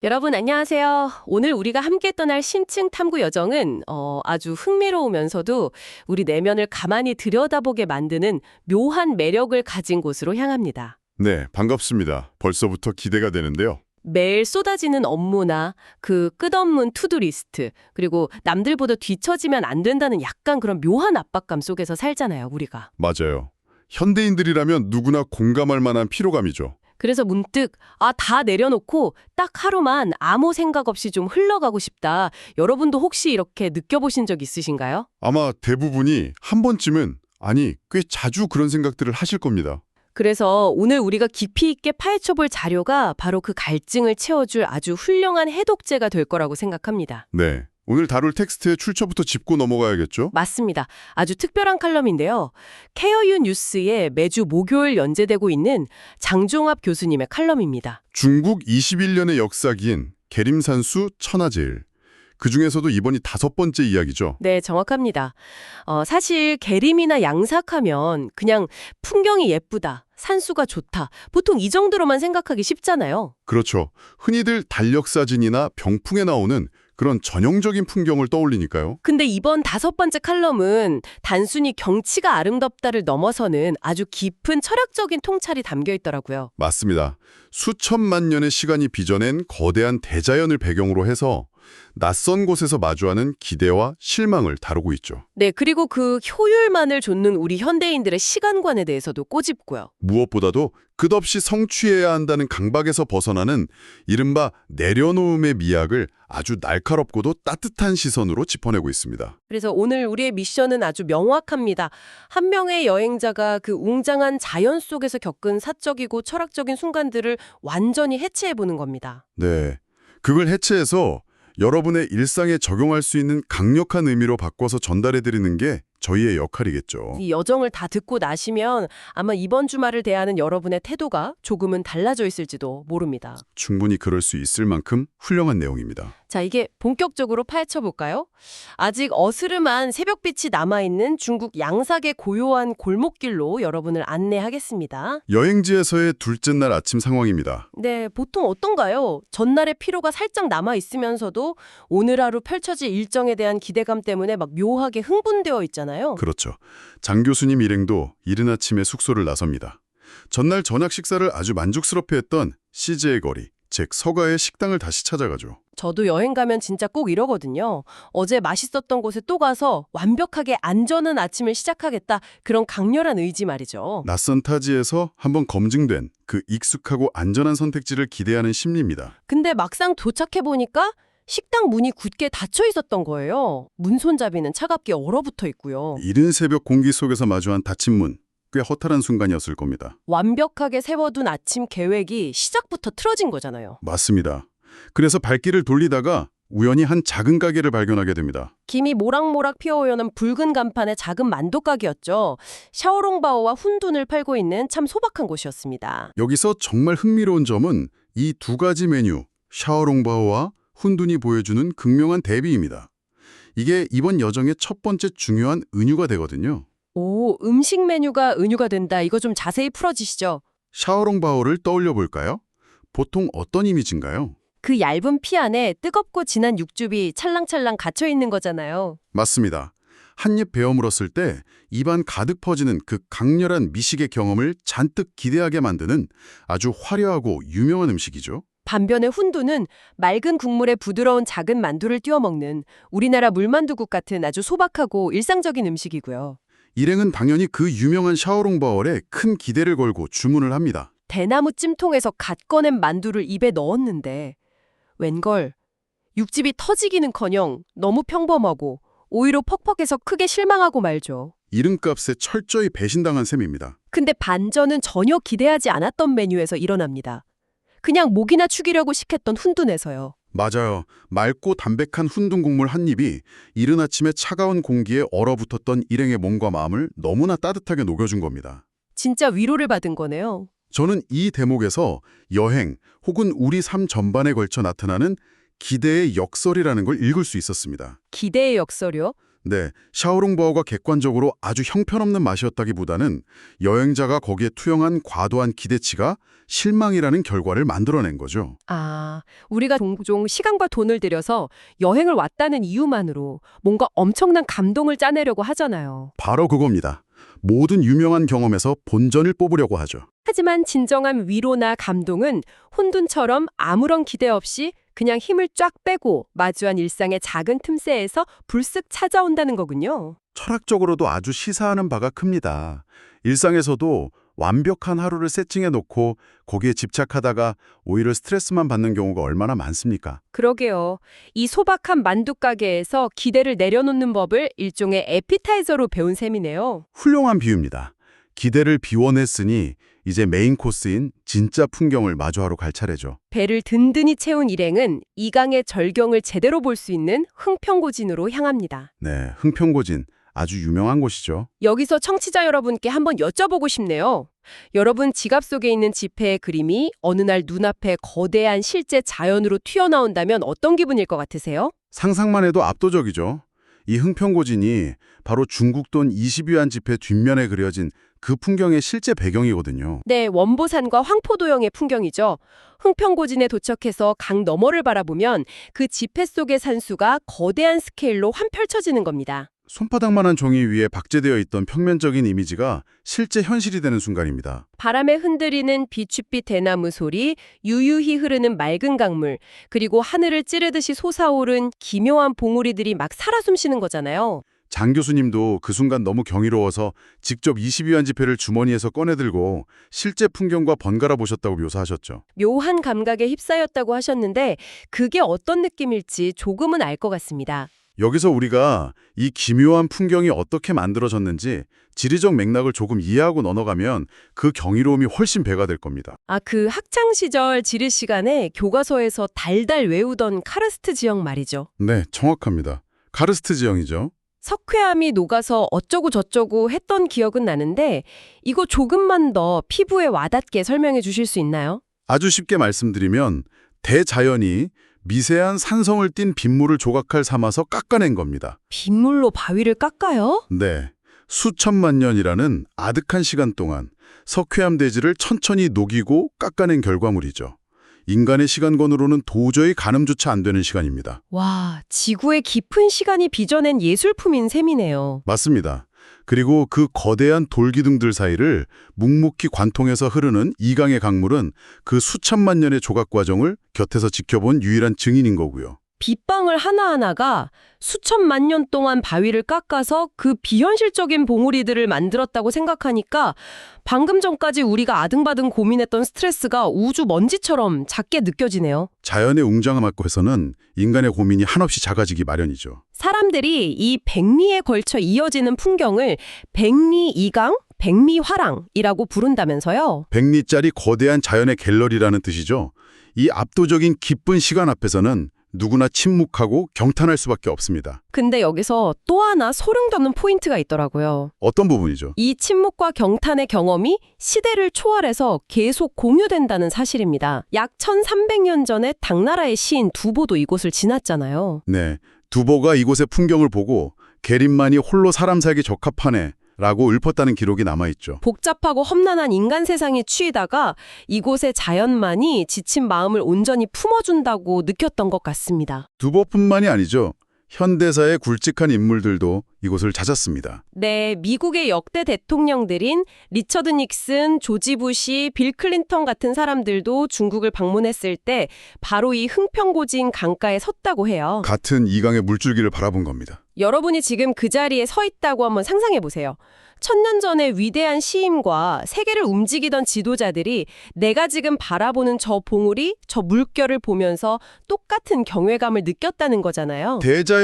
여러분 안녕하세요. 오늘 우리가 함께 떠날 심층 탐구 여정은 아주 흥미로우면서도 우리 내면을 가만히 들여다보게 만드는 묘한 매력을 가진 곳으로 향합니다. 네, 반갑습니다. 벌써부터 기대가 되는데요. 매일 쏟아지는 업무나 그 끝없는 투두리스트, 그리고 남들보다 뒤처지면 안 된다는 약간 그런 묘한 압박감 속에서 살잖아요, 우리가. 맞아요. 현대인들이라면 누구나 공감할 만한 피로감이죠. 그래서 문득 다 내려놓고 딱 하루만 아무 생각 없이 좀 흘러가고 싶다. 여러분도 혹시 이렇게 느껴보신 적 있으신가요? 아마 대부분이 한 번쯤은, 아니, 꽤 자주 그런 생각들을 하실 겁니다. 그래서 오늘 우리가 깊이 있게 파헤쳐볼 자료가 바로 그 갈증을 채워줄 아주 훌륭한 해독제가 될 거라고 생각합니다. 네, 오늘 다룰 텍스트의 출처부터 짚고 넘어가야겠죠? 맞습니다. 아주 특별한 칼럼인데요. 케어유 뉴스에 매주 목요일 연재되고 있는 장종합 교수님의 칼럼입니다. 중국 21년의 역사기인 계림산수 천하제일. 그중에서도 이번이 5번째 이야기죠. 네, 정확합니다. 사실 계림이나 양삭하면 그냥 풍경이 예쁘다, 산수가 좋다, 보통 이 정도로만 생각하기 쉽잖아요. 그렇죠. 흔히들 달력사진이나 병풍에 나오는 그런 전형적인 풍경을 떠올리니까요. 근데 이번 5번째 칼럼은 단순히 경치가 아름답다를 넘어서는 아주 깊은 철학적인 통찰이 담겨 있더라고요. 맞습니다. 수천만 년의 시간이 빚어낸 거대한 대자연을 배경으로 해서 낯선 곳에서 마주하는 기대와 실망을 다루고 있죠. 네, 그리고 그 효율만을 좇는 우리 현대인들의 시간관에 대해서도 꼬집고요. 무엇보다도 끝없이 성취해야 한다는 강박에서 벗어나는 이른바 내려놓음의 미학을 아주 날카롭고도 따뜻한 시선으로 짚어내고 있습니다. 그래서 오늘 우리의 미션은 아주 명확합니다. 한 명의 여행자가 그 웅장한 자연 속에서 겪은 사적이고 철학적인 순간들을 완전히 해체해보는 겁니다. 네, 그걸 해체해서 여러분의 일상에 적용할 수 있는 강력한 의미로 바꿔서 전달해드리는 게 저희의 역할이겠죠. 이 여정을 다 듣고 나시면 아마 이번 주말을 대하는 여러분의 태도가 조금은 달라져 있을지도 모릅니다. 충분히 그럴 수 있을 만큼 훌륭한 내용입니다. 자, 이게 본격적으로 파헤쳐 볼까요? 아직 어스름한 새벽빛이 남아있는 중국 양삭의 고요한 골목길로 여러분을 안내하겠습니다. 여행지에서의 둘째 날 아침 상황입니다. 네, 보통 어떤가요? 전날의 피로가 살짝 남아있으면서도 오늘 하루 펼쳐질 일정에 대한 기대감 때문에 막 묘하게 흥분되어 있잖아요. 그렇죠. 장 교수님 일행도 이른 아침에 숙소를 나섭니다. 전날 저녁 식사를 아주 만족스럽게 했던 CJ의 거리, 즉 서가의 식당을 다시 찾아가죠. 저도 여행 가면 진짜 꼭 이러거든요. 어제 맛있었던 곳에 또 가서 완벽하게 안전한 아침을 시작하겠다. 그런 강렬한 의지 말이죠. 낯선 타지에서 한번 검증된 그 익숙하고 안전한 선택지를 기대하는 심리입니다. 근데 막상 도착해보니까 식당 문이 굳게 닫혀 있었던 거예요. 문 손잡이는 차갑게 얼어붙어 있고요. 이른 새벽 공기 속에서 마주한 닫힌 문, 꽤 허탈한 순간이었을 겁니다. 완벽하게 세워둔 아침 계획이 시작부터 틀어진 거잖아요. 맞습니다. 그래서 발길을 돌리다가 우연히 한 작은 가게를 발견하게 됩니다. 김이 모락모락 피어오르는 붉은 간판의 작은 만둣가게였죠. 샤오롱바오와 훈둔을 팔고 있는 참 소박한 곳이었습니다. 여기서 정말 흥미로운 점은 이 두 가지 메뉴, 샤오롱바오와 훈둔이 보여주는 극명한 대비입니다. 이게 이번 여정의 첫 번째 중요한 은유가 되거든요. 오, 음식 메뉴가 은유가 된다. 이거 좀 자세히 풀어주시죠. 샤오롱바오를 떠올려 볼까요? 보통 어떤 이미지인가요? 그 얇은 피 안에 뜨겁고 진한 육즙이 찰랑찰랑 갇혀 있는 거잖아요. 맞습니다. 한 입 베어 물었을 때 입안 가득 퍼지는 그 강렬한 미식의 경험을 잔뜩 기대하게 만드는 아주 화려하고 유명한 음식이죠. 반면에 훈두는 맑은 국물에 부드러운 작은 만두를 띄워 먹는 우리나라 물만두국 같은 아주 소박하고 일상적인 음식이고요. 일행은 당연히 그 유명한 샤오롱바오에 큰 기대를 걸고 주문을 합니다. 대나무 찜통에서 갓 꺼낸 만두를 입에 넣었는데 웬걸 육즙이 터지기는커녕 너무 평범하고 오히려 퍽퍽해서 크게 실망하고 말죠. 이름값에 철저히 배신당한 셈입니다. 근데 반전은 전혀 기대하지 않았던 메뉴에서 일어납니다. 그냥 목이나 축이려고 시켰던 훈둔에서요. 맞아요. 맑고 담백한 훈둔 국물 한 입이 이른 아침에 차가운 공기에 얼어붙었던 일행의 몸과 마음을 너무나 따뜻하게 녹여준 겁니다. 진짜 위로를 받은 거네요. 저는 이 대목에서 여행 혹은 우리 삶 전반에 걸쳐 나타나는 기대의 역설이라는 걸 읽을 수 있었습니다. 기대의 역설이요? 네, 샤오롱바오가 객관적으로 아주 형편없는 맛이었다기보다는 여행자가 거기에 투영한 과도한 기대치가 실망이라는 결과를 만들어낸 거죠. 아, 우리가 종종 시간과 돈을 들여서 여행을 왔다는 이유만으로 뭔가 엄청난 감동을 짜내려고 하잖아요. 바로 그겁니다. 모든 유명한 경험에서 본전을 뽑으려고 하죠. 하지만 진정한 위로나 감동은 혼돈처럼 아무런 기대 없이 그냥 힘을 쫙 빼고 마주한 일상의 작은 틈새에서 불쑥 찾아온다는 거군요. 철학적으로도 아주 시사하는 바가 큽니다. 일상에서도 완벽한 하루를 세팅해 놓고 거기에 집착하다가 오히려 스트레스만 받는 경우가 얼마나 많습니까? 그러게요. 이 소박한 만두가게에서 기대를 내려놓는 법을 일종의 에피타이저로 배운 셈이네요. 훌륭한 비유입니다. 기대를 비워냈으니 이제 메인 코스인 진짜 풍경을 마주하러 갈 차례죠. 배를 든든히 채운 일행은 이강의 절경을 제대로 볼 수 있는 흥평고진으로 향합니다. 네, 흥평고진 아주 유명한 곳이죠. 여기서 청취자 여러분께 한번 여쭤보고 싶네요. 여러분 지갑 속에 있는 지폐의 그림이 어느 날 눈앞에 거대한 실제 자연으로 튀어나온다면 어떤 기분일 것 같으세요? 상상만 해도 압도적이죠. 이 흥평고진이 바로 중국 돈 20위안 지폐 뒷면에 그려진 그 풍경의 실제 배경이거든요. 네, 원보산과 황포도형의 풍경이죠. 흥평고진에 도착해서 강 너머를 바라보면 그 지폐 속의 산수가 거대한 스케일로 환 펼쳐지는 겁니다. 손바닥만한 종이 위에 박제되어 있던 평면적인 이미지가 실제 현실이 되는 순간입니다. 바람에 흔들리는 비추빛 대나무 소리, 유유히 흐르는 맑은 강물, 그리고 하늘을 찌르듯이 솟아오른 기묘한 봉우리들이 막 살아 숨쉬는 거잖아요. 장 교수님도 그 순간 너무 경이로워서 직접 20위안 지폐를 주머니에서 꺼내들고 실제 풍경과 번갈아 보셨다고 묘사하셨죠. 묘한 감각에 휩싸였다고 하셨는데 그게 어떤 느낌일지 조금은 알 것 같습니다. 여기서 우리가 이 기묘한 풍경이 어떻게 만들어졌는지 지리적 맥락을 조금 이해하고 넘어가면 그 경이로움이 훨씬 배가 될 겁니다. 그 학창 시절 지리 시간에 교과서에서 달달 외우던 카르스트 지형 말이죠. 네, 정확합니다. 카르스트 지형이죠. 석회암이 녹아서 어쩌고 저쩌고 했던 기억은 나는데 이거 조금만 더 피부에 와닿게 설명해 주실 수 있나요? 아주 쉽게 말씀드리면 대자연이 미세한 산성을 띤 빗물을 조각칼 삼아서 깎아낸 겁니다. 빗물로 바위를 깎아요? 네, 수천만 년이라는 아득한 시간 동안 석회암 대지를 천천히 녹이고 깎아낸 결과물이죠. 인간의 시간권으로는 도저히 가늠조차 안 되는 시간입니다. 와, 지구의 깊은 시간이 빚어낸 예술품인 셈이네요. 맞습니다. 그리고 그 거대한 돌기둥들 사이를 묵묵히 관통해서 흐르는 이강의 강물은 그 수천만 년의 조각 과정을 곁에서 지켜본 유일한 증인인 거고요. 빗방울 하나하나가 수천만 년 동안 바위를 깎아서 그 비현실적인 봉우리들을 만들었다고 생각하니까 방금 전까지 우리가 아등바등 고민했던 스트레스가 우주 먼지처럼 작게 느껴지네요. 자연의 웅장함 앞에서는 인간의 고민이 한없이 작아지기 마련이죠. 사람들이 이 백리에 걸쳐 이어지는 풍경을 백리이강, 백미화랑이라고 부른다면서요. 백리짜리 거대한 자연의 갤러리라는 뜻이죠. 이 압도적인 기쁜 시간 앞에서는 누구나 침묵하고 경탄할 수밖에 없습니다. 근데 여기서 또 하나 소름 돋는 포인트가 있더라고요. 어떤 부분이죠? 이 침묵과 경탄의 경험이 시대를 초월해서 계속 공유된다는 사실입니다. 약 1300년 전에 당나라의 시인 두보도 이곳을 지났잖아요. 네, 두보가 이곳의 풍경을 보고 계림만이 홀로 사람 살기 적합하네 라고 읊었다는 기록이 남아있죠. 복잡하고 험난한 인간 세상에 취이다가 이곳의 자연만이 지친 마음을 온전히 품어준다고 느꼈던 것 같습니다. 두보뿐만이 아니죠. 현대사의 굵직한 인물들도 이곳을 찾았습니다. 네, 미국의 역대 대통령들인 리처드 닉슨, 조지 부시, 빌 클린턴 같은 사람들도 중국을 방문했을 때 바로 이 흥평고진 강가에 섰다고 해요. 같은 이강의 물줄기를 바라본 겁니다. 여러분이 지금 그 자리에 서 있다고 한번 상상해 보세요. 1000년 전의 위대한 시인과 세계를 움직이던 지도자들이 내가 지금 바라보는 저 봉우리, 저 물결을 보면서 똑같은 경외감을 느꼈다는 거잖아요.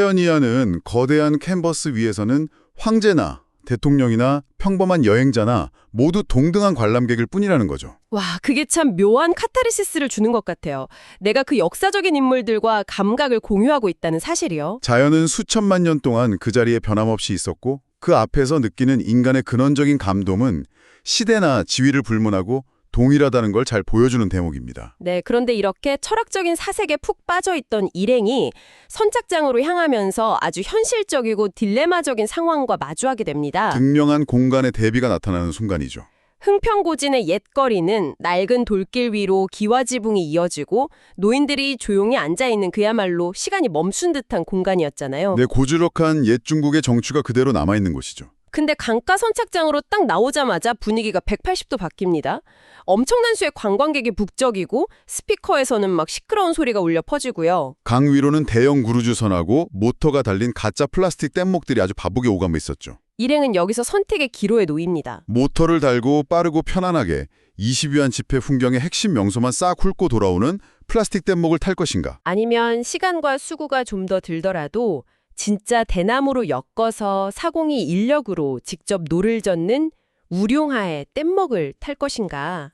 대자연이하는 거대한 캔버스 위에서는 황제나 대통령이나 평범한 여행자나 모두 동등한 관람객일 뿐이라는 거죠. 와, 그게 참 묘한 카타르시스를 주는 것 같아요. 내가 그 역사적인 인물들과 감각을 공유하고 있다는 사실이요. 자연은 수천만 년 동안 그 자리에 변함없이 있었고 그 앞에서 느끼는 인간의 근원적인 감동은 시대나 지위를 불문하고 동일하다는 걸 잘 보여주는 대목입니다. 네, 그런데 이렇게 철학적인 사색에 푹 빠져있던 일행이 선착장으로 향하면서 아주 현실적이고 딜레마적인 상황과 마주하게 됩니다. 극명한 공간의 대비가 나타나는 순간이죠. 흥평고진의 옛거리는 낡은 돌길 위로 기와지붕이 이어지고 노인들이 조용히 앉아있는 그야말로 시간이 멈춘 듯한 공간이었잖아요. 네, 고즈넉한 옛 중국의 정취가 그대로 남아있는 곳이죠. 근데 강가 선착장으로 딱 나오자마자 분위기가 180도 바뀝니다. 엄청난 수의 관광객이 북적이고 스피커에서는 막 시끄러운 소리가 울려 퍼지고요. 강 위로는 대형 구르주선하고 모터가 달린 가짜 플라스틱 뗏목들이 아주 바쁘게 오가며 있었죠. 일행은 여기서 선택의 기로에 놓입니다. 모터를 달고 빠르고 편안하게 20위안 지폐 풍경의 핵심 명소만 싹 훑고 돌아오는 플라스틱 뗏목을 탈 것인가? 아니면 시간과 수고가 좀 더 들더라도 진짜 대나무로 엮어서 사공이 인력으로 직접 노를 젓는 우룡하의 뗏목을 탈 것인가?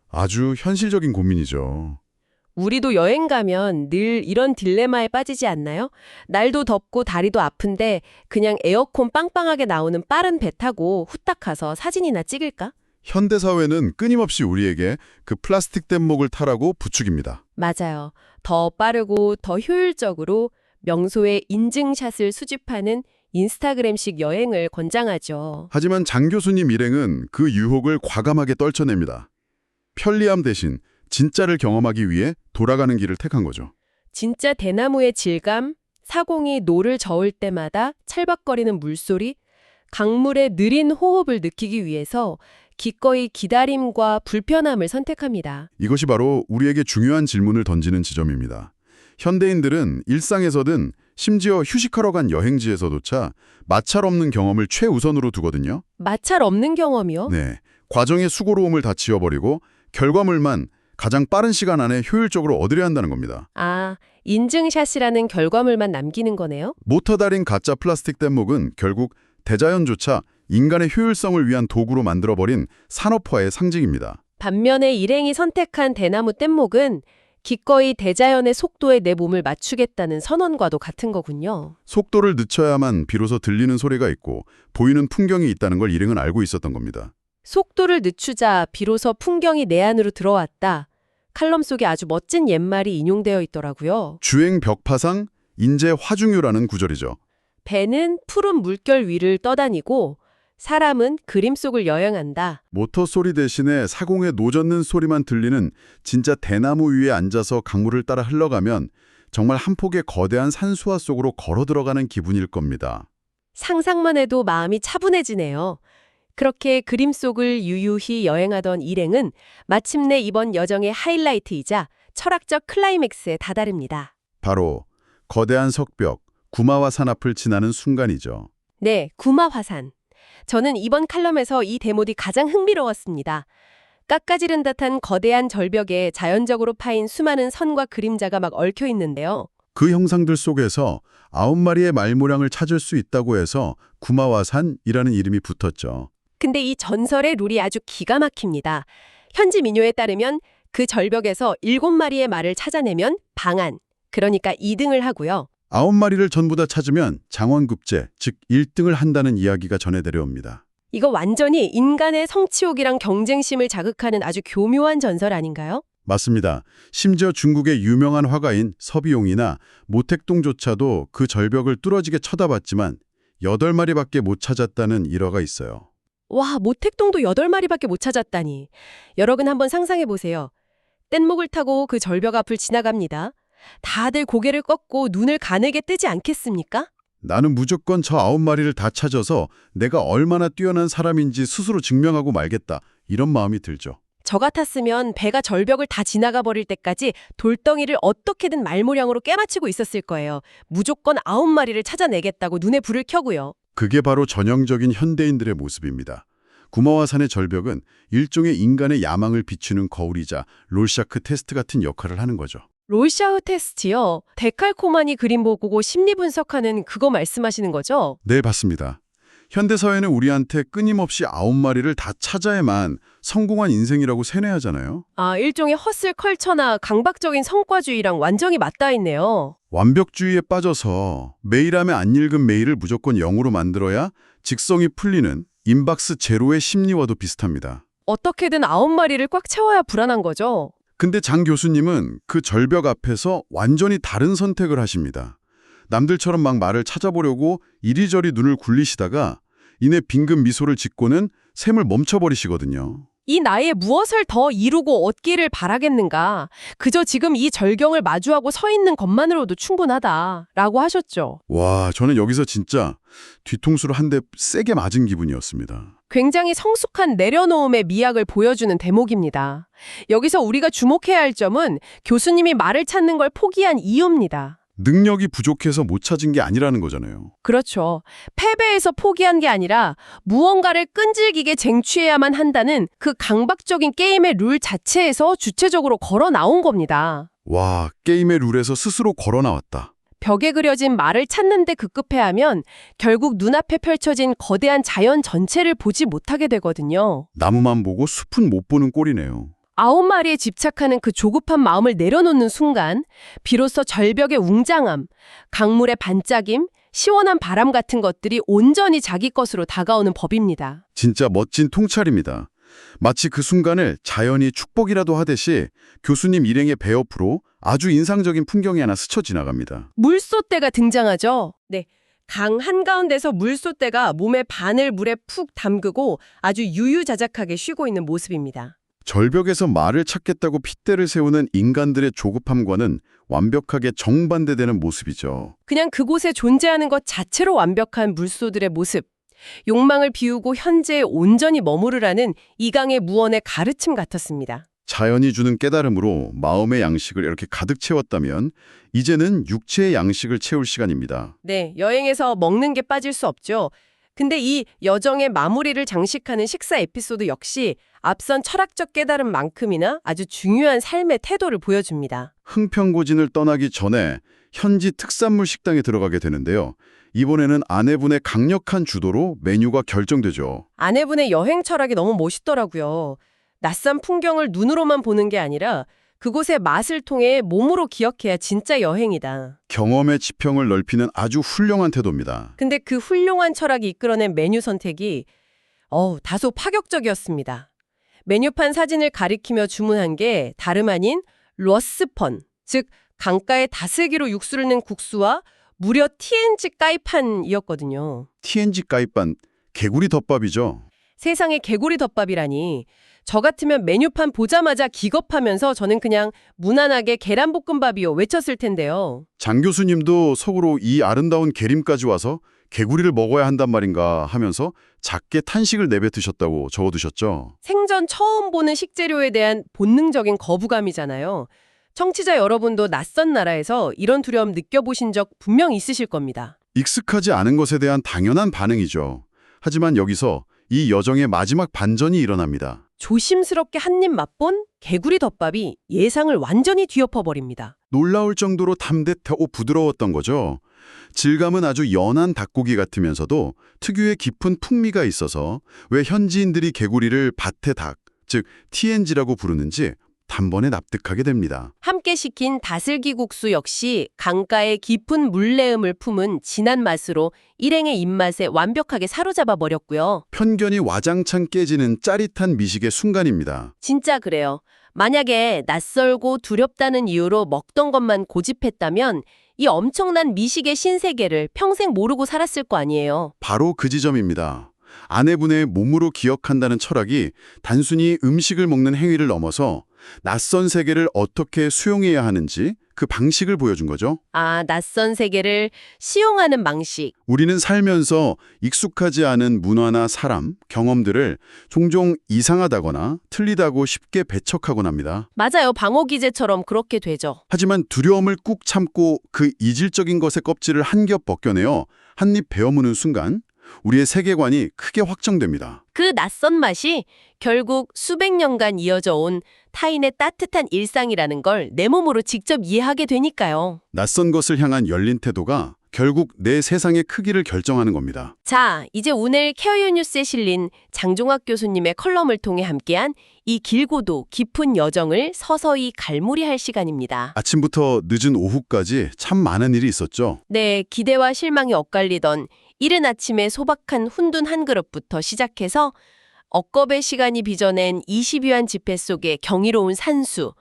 아주 현실적인 고민이죠. 우리도 여행 가면 늘 이런 딜레마에 빠지지 않나요? 날도 덥고 다리도 아픈데 그냥 에어컨 빵빵하게 나오는 빠른 배 타고 후딱 가서 사진이나 찍을까? 현대사회는 끊임없이 우리에게 그 플라스틱 뗏목을 타라고 부추깁니다. 맞아요. 더 빠르고 더 효율적으로 명소의 인증샷을 수집하는 인스타그램식 여행을 권장하죠. 하지만 장 교수님 일행은 그 유혹을 과감하게 떨쳐냅니다. 편리함 대신 진짜를 경험하기 위해 돌아가는 길을 택한 거죠. 진짜 대나무의 질감, 사공이 노를 저을 때마다 찰박거리는 물소리, 강물의 느린 호흡을 느끼기 위해서 기꺼이 기다림과 불편함을 선택합니다. 이것이 바로 우리에게 중요한 질문을 던지는 지점입니다. 현대인들은 일상에서든 심지어 휴식하러 간 여행지에서조차 마찰 없는 경험을 최우선으로 두거든요. 마찰 없는 경험이요? 네, 과정의 수고로움을 다 지워버리고 결과물만 가장 빠른 시간 안에 효율적으로 얻으려 한다는 겁니다. 아, 인증샷이라는 결과물만 남기는 거네요? 모터 달인 가짜 플라스틱 뗏목은 결국 대자연조차 인간의 효율성을 위한 도구로 만들어버린 산업화의 상징입니다. 반면에 일행이 선택한 대나무 뗏목은 기꺼이 대자연의 속도에 내 몸을 맞추겠다는 선언과도 같은 거군요. 속도를 늦춰야만 비로소 들리는 소리가 있고 보이는 풍경이 있다는 걸 일행은 알고 있었던 겁니다. 속도를 늦추자 비로소 풍경이 내 안으로 들어왔다. 칼럼 속에 아주 멋진 옛말이 인용되어 있더라고요. 주행 벽파상 인재 화중유라는 구절이죠. 배는 푸른 물결 위를 떠다니고 사람은 그림 속을 여행한다. 모터 소리 대신에 사공에 노젓는 소리만 들리는 진짜 대나무 위에 앉아서 강물을 따라 흘러가면 정말 한 폭의 거대한 산수화 속으로 걸어 들어가는 기분일 겁니다. 상상만 해도 마음이 차분해지네요. 그렇게 그림 속을 유유히 여행하던 일행은 마침내 이번 여정의 하이라이트이자 철학적 클라이맥스에 다다릅니다. 바로 거대한 석벽, 구마화산 앞을 지나는 순간이죠. 네, 구마화산. 저는 이번 칼럼에서 이 대목이 가장 흥미로웠습니다. 깎아지른 듯한 거대한 절벽에 자연적으로 파인 수많은 선과 그림자가 막 얽혀 있는데요. 그 형상들 속에서 9마리의 말모량을 찾을 수 있다고 해서 구마화산이라는 이름이 붙었죠. 근데 이 전설의 룰이 아주 기가 막힙니다. 현지 민요에 따르면 그 절벽에서 7마리의 말을 찾아내면 방한, 그러니까 2등을 하고요. 9마리를 전부 다 찾으면 장원급제, 즉 1등을 한다는 이야기가 전해 내려옵니다. 이거 완전히 인간의 성취욕이랑 경쟁심을 자극하는 아주 교묘한 전설 아닌가요? 맞습니다. 심지어 중국의 유명한 화가인 서비용이나 모택동조차도 그 절벽을 뚫어지게 쳐다봤지만 8마리밖에 못 찾았다는 일화가 있어요. 와, 모택동도 8마리밖에 못 찾았다니. 여러분 한번 상상해 보세요. 뗏목을 타고 그 절벽 앞을 지나갑니다. 다들 고개를 꺾고 눈을 가늘게 뜨지 않겠습니까? 나는 무조건 저 9마리를 다 찾아서 내가 얼마나 뛰어난 사람인지 스스로 증명하고 말겠다. 이런 마음이 들죠. 저 같았으면 배가 절벽을 다 지나가 버릴 때까지 돌덩이를 어떻게든 말모량으로 깨맞추고 있었을 거예요. 무조건 9마리를 찾아내겠다고 눈에 불을 켜고요. 그게 바로 전형적인 현대인들의 모습입니다. 구마화산의 절벽은 일종의 인간의 야망을 비추는 거울이자 롤샤크 테스트 같은 역할을 하는 거죠. 롤샤흐 테스트요? 데칼코마니 그림 보고 심리 분석하는 그거 말씀하시는 거죠? 네, 맞습니다. 현대사회는 우리한테 끊임없이 9마리를 다 찾아야만 성공한 인생이라고 세뇌하잖아요. 아, 일종의 허슬 컬처나 강박적인 성과주의랑 완전히 맞닿아 있네요. 완벽주의에 빠져서 메일 하면 안 읽은 메일을 무조건 0으로 만들어야 직성이 풀리는 인박스 제로의 심리와도 비슷합니다. 어떻게든 9마리를 꽉 채워야 불안한 거죠. 근데 장 교수님은 그 절벽 앞에서 완전히 다른 선택을 하십니다. 남들처럼 막 말을 찾아보려고 이리저리 눈을 굴리시다가 이내 빙긋 미소를 짓고는 셈을 멈춰버리시거든요. 이 나이에 무엇을 더 이루고 얻기를 바라겠는가. 그저 지금 이 절경을 마주하고 서 있는 것만으로도 충분하다라고 하셨죠. 와, 저는 여기서 진짜 뒤통수를 한 대 세게 맞은 기분이었습니다. 굉장히 성숙한 내려놓음의 미학을 보여주는 대목입니다. 여기서 우리가 주목해야 할 점은 교수님이 말을 찾는 걸 포기한 이유입니다. 능력이 부족해서 못 찾은 게 아니라는 거잖아요. 그렇죠. 패배에서 포기한 게 아니라 무언가를 끈질기게 쟁취해야만 한다는 그 강박적인 게임의 룰 자체에서 주체적으로 걸어 나온 겁니다. 와, 게임의 룰에서 스스로 걸어 나왔다. 벽에 그려진 말을 찾는데 급급해하면 결국 눈앞에 펼쳐진 거대한 자연 전체를 보지 못하게 되거든요. 나무만 보고 숲은 못 보는 꼴이네요. 9마리에 집착하는 그 조급한 마음을 내려놓는 순간 비로소 절벽의 웅장함, 강물의 반짝임, 시원한 바람 같은 것들이 온전히 자기 것으로 다가오는 법입니다. 진짜 멋진 통찰입니다. 마치 그 순간을 자연이 축복이라도 하듯이 교수님 일행의 배 옆으로 아주 인상적인 풍경이 하나 스쳐 지나갑니다. 물소떼가 등장하죠. 네. 강 한가운데서 물소떼가 몸의 반을 물에 푹 담그고 아주 유유자적하게 쉬고 있는 모습입니다. 절벽에서 말을 찾겠다고 핏대를 세우는 인간들의 조급함과는 완벽하게 정반대되는 모습이죠. 그냥 그곳에 존재하는 것 자체로 완벽한 물소들의 모습. 욕망을 비우고 현재에 온전히 머무르라는 이강의 무언의 가르침 같았습니다. 자연이 주는 깨달음으로 마음의 양식을 이렇게 가득 채웠다면 이제는 육체의 양식을 채울 시간입니다. 네, 여행에서 먹는 게 빠질 수 없죠. 근데 이 여정의 마무리를 장식하는 식사 에피소드 역시 앞선 철학적 깨달음만큼이나 아주 중요한 삶의 태도를 보여줍니다. 흥평고진을 떠나기 전에 현지 특산물 식당에 들어가게 되는데요. 이번에는 아내분의 강력한 주도로 메뉴가 결정되죠. 아내분의 여행 철학이 너무 멋있더라고요. 낯선 풍경을 눈으로만 보는 게 아니라 그곳의 맛을 통해 몸으로 기억해야 진짜 여행이다. 경험의 지평을 넓히는 아주 훌륭한 태도입니다. 근데 그 훌륭한 철학이 이끌어낸 메뉴 선택이 다소 파격적이었습니다. 메뉴판 사진을 가리키며 주문한 게 다름 아닌 러스펀, 즉 강가에 다슬기로 육수를 낸 국수와 무려 TNG 까이판이었거든요. TNG 까이반, 개구리 덮밥이죠. 세상에 개구리 덮밥이라니. 저 같으면 메뉴판 보자마자 기겁하면서 저는 그냥 무난하게 계란볶음밥이요 외쳤을 텐데요. 장 교수님도 속으로 이 아름다운 계림까지 와서 개구리를 먹어야 한단 말인가 하면서 작게 탄식을 내뱉으셨다고 적어두셨죠. 생전 처음 보는 식재료에 대한 본능적인 거부감이잖아요. 청취자 여러분도 낯선 나라에서 이런 두려움 느껴보신 적 분명 있으실 겁니다. 익숙하지 않은 것에 대한 당연한 반응이죠. 하지만 여기서 이 여정의 마지막 반전이 일어납니다. 조심스럽게 한 입 맛본 개구리 덮밥이 예상을 완전히 뒤엎어버립니다. 놀라울 정도로 담백하고 부드러웠던 거죠. 질감은 아주 연한 닭고기 같으면서도 특유의 깊은 풍미가 있어서 왜 현지인들이 개구리를 밭의 닭, 즉 TNG라고 부르는지 단번에 납득하게 됩니다. 함께 시킨 다슬기 국수 역시 강가의 깊은 물내음을 품은 진한 맛으로 일행의 입맛에 완벽하게 사로잡아 버렸고요. 편견이 와장창 깨지는 짜릿한 미식의 순간입니다. 진짜 그래요. 만약에 낯설고 두렵다는 이유로 먹던 것만 고집했다면 이 엄청난 미식의 신세계를 평생 모르고 살았을 거 아니에요. 바로 그 지점입니다. 아내분의 몸으로 기억한다는 철학이 단순히 음식을 먹는 행위를 넘어서 낯선 세계를 어떻게 수용해야 하는지 그 방식을 보여준 거죠. 아, 낯선 세계를 시용하는 방식. 우리는 살면서 익숙하지 않은 문화나 사람, 경험들을 종종 이상하다거나 틀리다고 쉽게 배척하곤 합니다. 맞아요. 방어기제처럼 그렇게 되죠. 하지만 두려움을 꾹 참고 그 이질적인 것의 껍질을 한 겹 벗겨내어 한 입 베어무는 순간 우리의 세계관이 크게 확정됩니다. 그 낯선 맛이 결국 수백 년간 이어져 온 타인의 따뜻한 일상이라는 걸 내 몸으로 직접 이해하게 되니까요. 낯선 것을 향한 열린 태도가 결국 내 세상의 크기를 결정하는 겁니다. 자, 이제 오늘 케어유 뉴스에 실린 장종학 교수님의 컬럼을 통해 함께한 이 길고도 깊은 여정을 서서히 갈무리할 시간입니다. 아침부터 늦은 오후까지 참 많은 일이 있었죠. 네, 기대와 실망이 엇갈리던 이른 아침에 소박한 훈둔 한 그릇부터 시작해서 억겁의 시간이 빚어낸 20위안 지폐 속의 경이로운 산수,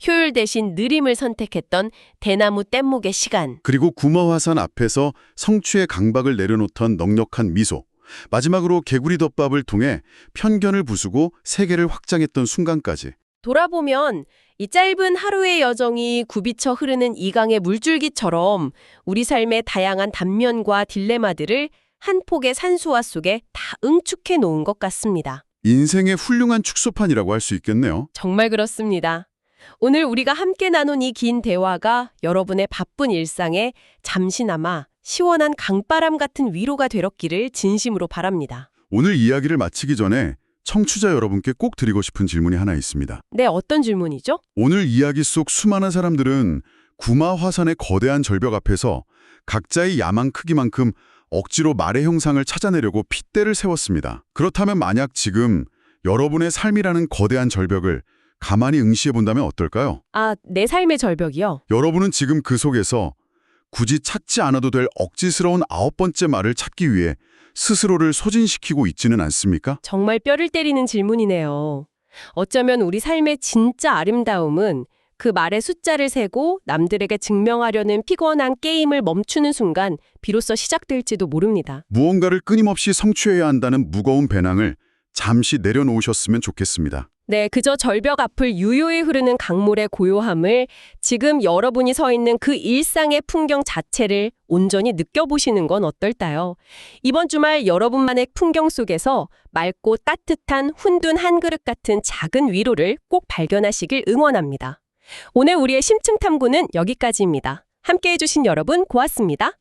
효율 대신 느림을 선택했던 대나무 뗏목의 시간. 그리고 구마화산 앞에서 성취의 강박을 내려놓던 넉넉한 미소. 마지막으로 개구리 덮밥을 통해 편견을 부수고 세계를 확장했던 순간까지. 돌아보면 이 짧은 하루의 여정이 굽이쳐 흐르는 이강의 물줄기처럼 우리 삶의 다양한 단면과 딜레마들을 한 폭의 산수화 속에 다 응축해 놓은 것 같습니다. 인생의 훌륭한 축소판이라고 할 수 있겠네요. 정말 그렇습니다. 오늘 우리가 함께 나눈 이 긴 대화가 여러분의 바쁜 일상에 잠시나마 시원한 강바람 같은 위로가 되었기를 진심으로 바랍니다. 오늘 이야기를 마치기 전에 청취자 여러분께 꼭 드리고 싶은 질문이 하나 있습니다. 네, 어떤 질문이죠? 오늘 이야기 속 수많은 사람들은 구마화산의 거대한 절벽 앞에서 각자의 야망 크기만큼 억지로 말의 형상을 찾아내려고 핏대를 세웠습니다. 그렇다면 만약 지금 여러분의 삶이라는 거대한 절벽을 가만히 응시해 본다면 어떨까요? 아, 내 삶의 절벽이요? 여러분은 지금 그 속에서 굳이 찾지 않아도 될 억지스러운 9번째 말을 찾기 위해 스스로를 소진시키고 있지는 않습니까? 정말 뼈를 때리는 질문이네요. 어쩌면 우리 삶의 진짜 아름다움은 그 말의 숫자를 세고 남들에게 증명하려는 피곤한 게임을 멈추는 순간 비로소 시작될지도 모릅니다. 무언가를 끊임없이 성취해야 한다는 무거운 배낭을 잠시 내려놓으셨으면 좋겠습니다. 네, 그저 절벽 앞을 유유히 흐르는 강물의 고요함을 지금 여러분이 서 있는 그 일상의 풍경 자체를 온전히 느껴보시는 건 어떨까요? 이번 주말 여러분만의 풍경 속에서 맑고 따뜻한 훈둔 한 그릇 같은 작은 위로를 꼭 발견하시길 응원합니다. 오늘 우리의 심층 탐구는 여기까지입니다. 함께해 주신 여러분 고맙습니다.